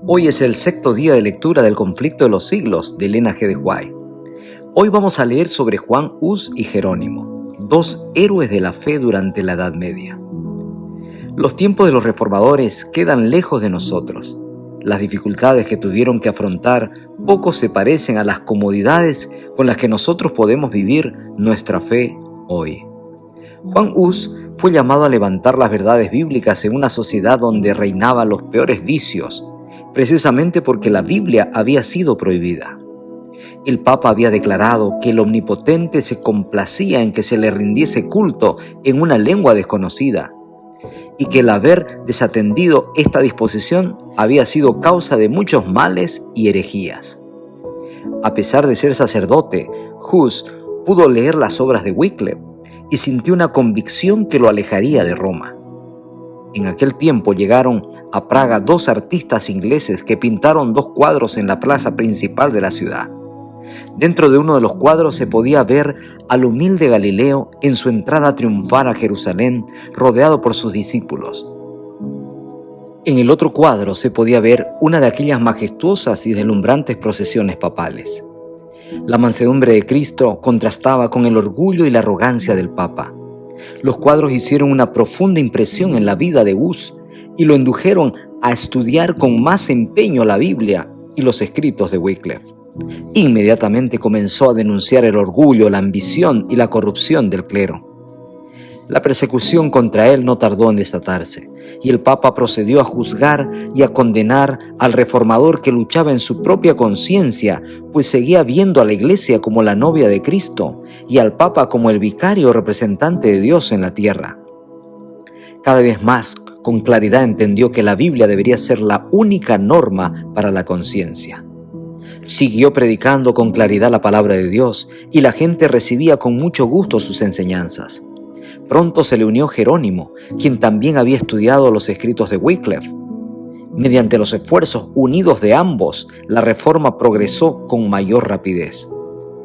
Hoy es el sexto día de lectura del Conflicto de los Siglos de Elena G. de White. Hoy vamos a leer sobre Juan Hus y Jerónimo, dos héroes de la fe durante la Edad Media. Los tiempos de los reformadores quedan lejos de nosotros. Las dificultades que tuvieron que afrontar poco se parecen a las comodidades con las que nosotros podemos vivir nuestra fe hoy. Juan Hus fue llamado a levantar las verdades bíblicas en una sociedad donde reinaban los peores vicios, precisamente porque la Biblia había sido prohibida. El Papa había declarado que el Omnipotente se complacía en que se le rindiese culto en una lengua desconocida, y que el haber desatendido esta disposición había sido causa de muchos males y herejías. A pesar de ser sacerdote, Hus pudo leer las obras de Wycliffe y sintió una convicción que lo alejaría de Roma. En aquel tiempo llegaron a Praga dos artistas ingleses que pintaron dos cuadros en la plaza principal de la ciudad. Dentro de uno de los cuadros se podía ver al humilde Galileo en su entrada triunfal a Jerusalén, rodeado por sus discípulos. En el otro cuadro se podía ver una de aquellas majestuosas y deslumbrantes procesiones papales. La mansedumbre de Cristo contrastaba con el orgullo y la arrogancia del Papa. Los cuadros hicieron una profunda impresión en la vida de Hus y lo indujeron a estudiar con más empeño la Biblia y los escritos de Wycliffe. Inmediatamente comenzó a denunciar el orgullo, la ambición y la corrupción del clero. La persecución contra él no tardó en desatarse, y el Papa procedió a juzgar y a condenar al reformador que luchaba en su propia conciencia, pues seguía viendo a la Iglesia como la novia de Cristo y al Papa como el vicario representante de Dios en la tierra. Cada vez más, con claridad entendió que la Biblia debería ser la única norma para la conciencia. Siguió predicando con claridad la palabra de Dios y la gente recibía con mucho gusto sus enseñanzas. Pronto se le unió Jerónimo, quien también había estudiado los escritos de Wycliffe. Mediante los esfuerzos unidos de ambos, la reforma progresó con mayor rapidez.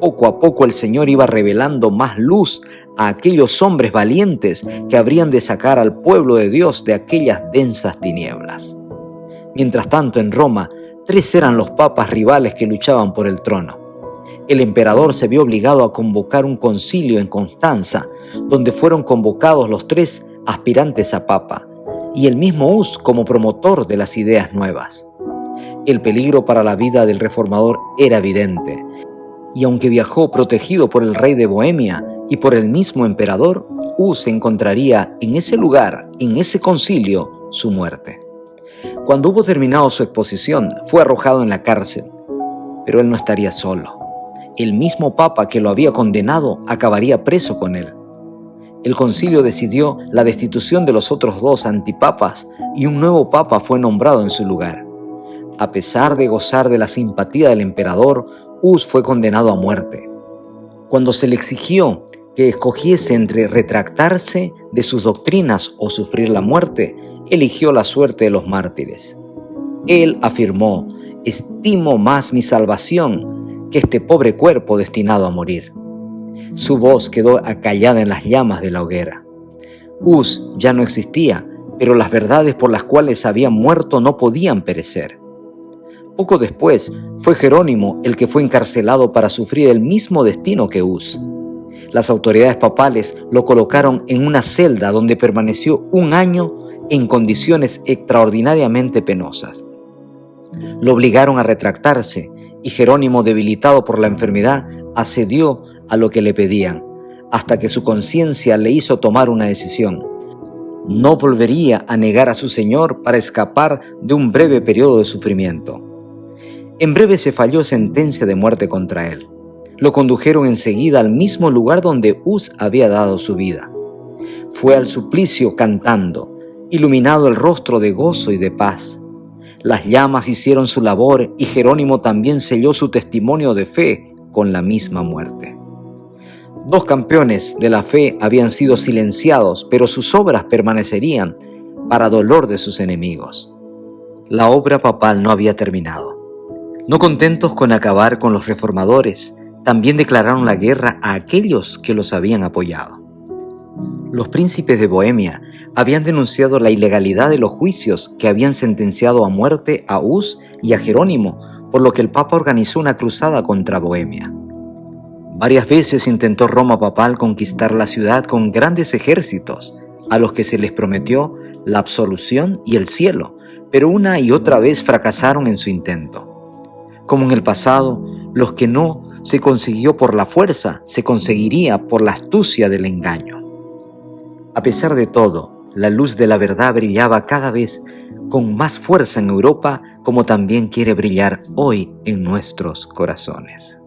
Poco a poco el Señor iba revelando más luz a aquellos hombres valientes que habrían de sacar al pueblo de Dios de aquellas densas tinieblas. Mientras tanto, en Roma, 3 eran los papas rivales que luchaban por el trono. El emperador se vio obligado a convocar un concilio en Constanza, donde fueron convocados los 3 aspirantes a papa, y el mismo Hus como promotor de las ideas nuevas. El peligro para la vida del reformador era evidente, y aunque viajó protegido por el rey de Bohemia y por el mismo emperador, Hus encontraría en ese lugar, en ese concilio, su muerte. Cuando hubo terminado su exposición, fue arrojado en la cárcel, pero él no estaría solo. El mismo Papa que lo había condenado acabaría preso con él. El concilio decidió la destitución de los otros 2 antipapas y un nuevo papa fue nombrado en su lugar. A pesar de gozar de la simpatía del emperador, Hus fue condenado a muerte. Cuando se le exigió que escogiese entre retractarse de sus doctrinas o sufrir la muerte, eligió la suerte de los mártires. Él afirmó: «Estimo más mi salvación que este pobre cuerpo destinado a morir». Su voz quedó acallada en las llamas de la hoguera. Hus ya no existía, pero las verdades por las cuales había muerto no podían perecer. Poco después, fue Jerónimo el que fue encarcelado para sufrir el mismo destino que Hus. Las autoridades papales lo colocaron en una celda donde permaneció 1 año en condiciones extraordinariamente penosas. Lo obligaron a retractarse y Jerónimo, debilitado por la enfermedad, accedió a lo que le pedían, hasta que su conciencia le hizo tomar una decisión. No volvería a negar a su Señor para escapar de un breve periodo de sufrimiento. En breve se falló sentencia de muerte contra él. Lo condujeron enseguida al mismo lugar donde Hus había dado su vida. Fue al suplicio cantando, iluminado el rostro de gozo y de paz. Las llamas hicieron su labor y Jerónimo también selló su testimonio de fe con la misma muerte. 2 campeones de la fe habían sido silenciados, pero sus obras permanecerían para dolor de sus enemigos. La obra papal no había terminado. No contentos con acabar con los reformadores, también declararon la guerra a aquellos que los habían apoyado. Los príncipes de Bohemia habían denunciado la ilegalidad de los juicios que habían sentenciado a muerte a Hus y a Jerónimo, por lo que el Papa organizó una cruzada contra Bohemia. Varias veces intentó Roma papal conquistar la ciudad con grandes ejércitos, a los que se les prometió la absolución y el cielo, pero una y otra vez fracasaron en su intento. Como en el pasado, los que no se consiguió por la fuerza, se conseguiría por la astucia del engaño. A pesar de todo, la luz de la verdad brillaba cada vez con más fuerza en Europa, como también quiere brillar hoy en nuestros corazones.